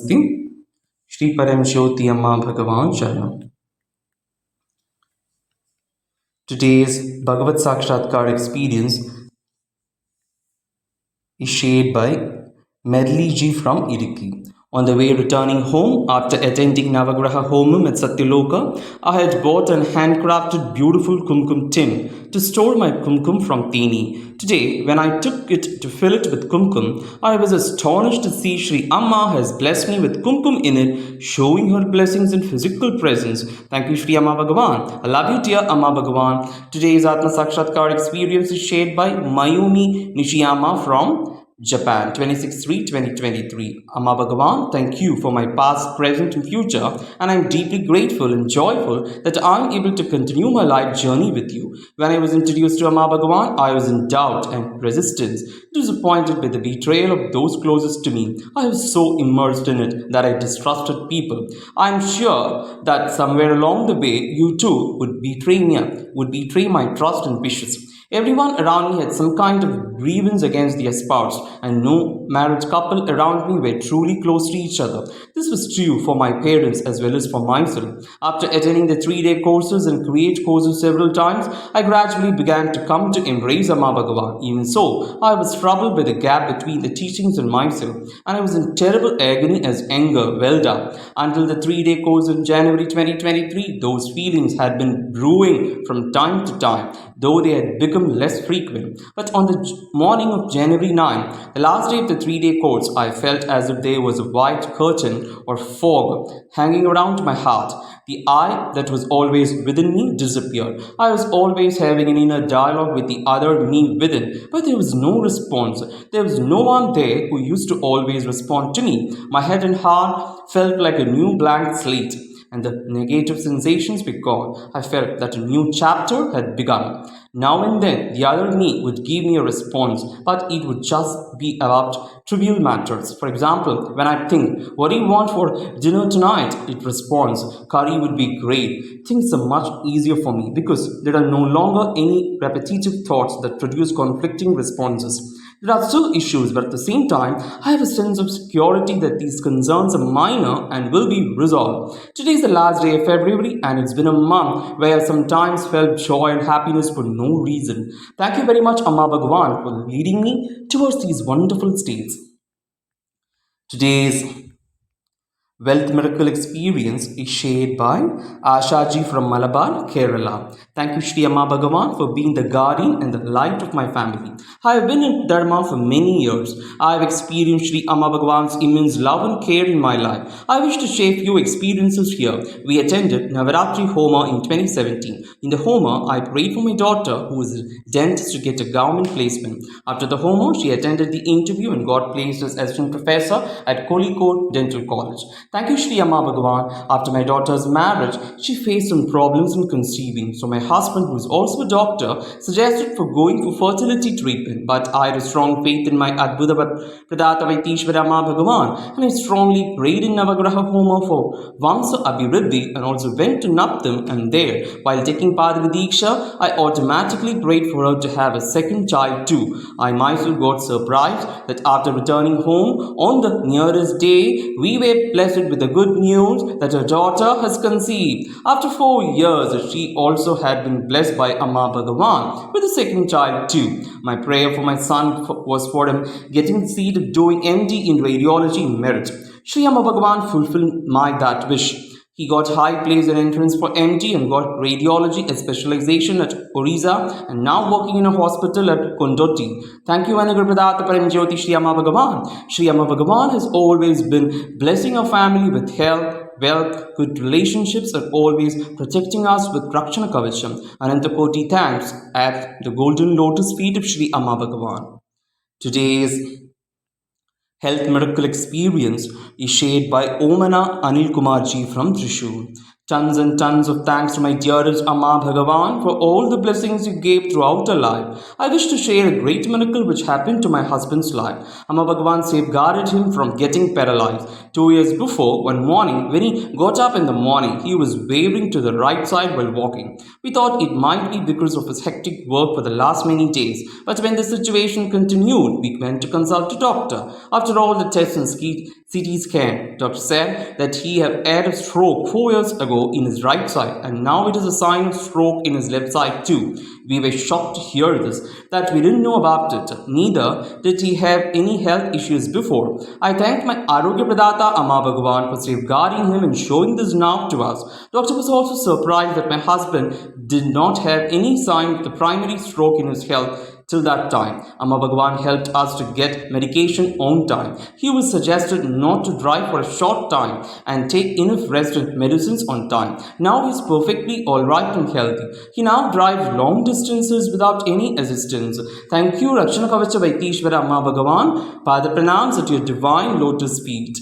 Namaste. Shri Param Jyoti Amma Bhagavan Sharanam. Today's Bhagavath Sakshatkara experience is shared by Medley Ji from Idiki. On the way returning home after attending Navagraha Homam at Satyaloka, I had bought an handcrafted beautiful kumkum tin to store my kumkum from Teni. Today, when I took it to fill it with kumkum, I was astonished to see Sri Amma has blessed me with kumkum in it, showing her blessings in physical presence. Thank you, Sri Amma Bhagavan. I love you, dear Amma Bhagavan. Today's Atma Sakshatkara experience is shared by Mayumi Nishiyama from Japan, 26/3/2023. Amma Bhagavan, thank you for my past, present, and future, and I'm deeply grateful and joyful that I'm able to continue my life journey with you. When I was introduced to Amma Bhagavan, I was in doubt and resistance, disappointed by the betrayal of those closest to me. I was so immersed in it that I distrusted people. I'm sure that somewhere along the way, you too would betray my trust and wishes. Everyone around me had some kind of grievance against the espoused, and no married couple around me were truly close to each other. This was true for my parents as well as for myself. After attending the 3-day courses and create courses several times, I gradually began to come to embrace Amma Bhagavan. Even so, I was troubled by the gap between the teachings and myself, and I was in terrible agony as anger welled up. Until the 3-day course in January 2023, those feelings had been brewing from time to time, though they had become less frequent. But on the morning of January 9, the last day of the 3-day course, I felt as if there was a white curtain or fog hanging around my heart. The I that was always within me disappeared. I was always having an inner dialogue with the other me within, but there was no response. There was no one there who used to always respond to me. My head and heart felt like a new blank slate, and the negative sensations were gone. I felt that a new chapter had begun. Now and then, the other me would give me a response, but it would just be about trivial matters. For example, when I think, what do you want for dinner tonight? It responds, curry would be great. Things are much easier for me because there are no longer any repetitive thoughts that produce conflicting responses. There are still issues, but at the same time, I have a sense of security that these concerns are minor and will be resolved. Today is the last day of February, and it's been a month where I sometimes felt joy and happiness for no reason. Thank you very much, Amma Bhagavan, for leading me towards these wonderful states. Today's Wealth Miracle experience is shared by Ashaji from Malabar, Kerala. Thank you, Shri Amma Bhagavan, for being the guardian and the light of my family. I have been in Dharma for many years. I have experienced Shri Amma Bhagavan's immense love and care in my life. I wish to share few experiences here. We attended Navaratri Homa in 2017. In the Homa, I prayed for my daughter, who is a dentist, to get a government placement. After the Homa, she attended the interview and got placed as assistant professor at Kozhikode Dental College. Thank you, Shri Amma Bhagavan. After my daughter's marriage, she faced some problems in conceiving. So my husband, who is also a doctor, suggested for going for fertility treatment. But I had a strong faith in my Adbhuta Pradata Vaitishvara Amma Bhagavan, and I strongly prayed in Navagraha Homa for Vamsa Abhiruddhi and also went to Naptam, and there, while taking Padma Diksha, I automatically prayed for her to have a second child too. I myself got surprised that after returning home on the nearest day, we were blessed with the good news that her daughter has conceived. After 4 years, she also had been blessed by Amma Bhagavan with a second child too. My prayer for my son was for him getting the seat of doing MD in radiology in merit. Shri Amma Bhagavan fulfilled that wish. He got high place and entrance for MD and got radiology, a specialization at Orissa, and now working in a hospital at Kondoti. Thank you, Anugrah Pradata Param Jyoti Shri Amma Bhagavan. Shri Amma Bhagavan has always been blessing our family with health, wealth, good relationships, and always protecting us with Rakshana Kavacham. Ananta Koti thanks at the golden lotus feet of Shri Amma Bhagavan. Today's Health Miracle experience is shared by Omana Anil Kumarji from Trishur. Tons and tons of thanks to my dearest Amma Bhagavan for all the blessings you gave throughout her life. I wish to share a great miracle which happened to my husband's life. Amma Bhagavan safeguarded him from getting paralyzed. 2 years before, one morning, when he got up in the morning, he was wavering to the right side while walking. We thought it might be because of his hectic work for the last many days, but when the situation continued, we went to consult a doctor. After all the tests and CT scan, doctor said that he had a stroke 4 years ago in his right side, and now it is a sign of stroke in his left side too. We were shocked to hear this, that we didn't know about it. Neither did he have any health issues before. I thank my Arogya Pradata Amma Bhagavan for safeguarding him and showing this now to us. Doctor was also surprised that my husband did not have any sign of the primary stroke in his health till that time. Amma Bhagavan helped us to get medication on time. He was suggested not to drive for a short time and take enough rest and medicines on time. Now he is perfectly alright and healthy. He now drives long distances without any assistance. Thank you, Rakshana Kavacha Vaitishvara Amma Bhagavan. Pada pranams at your divine lotus feet.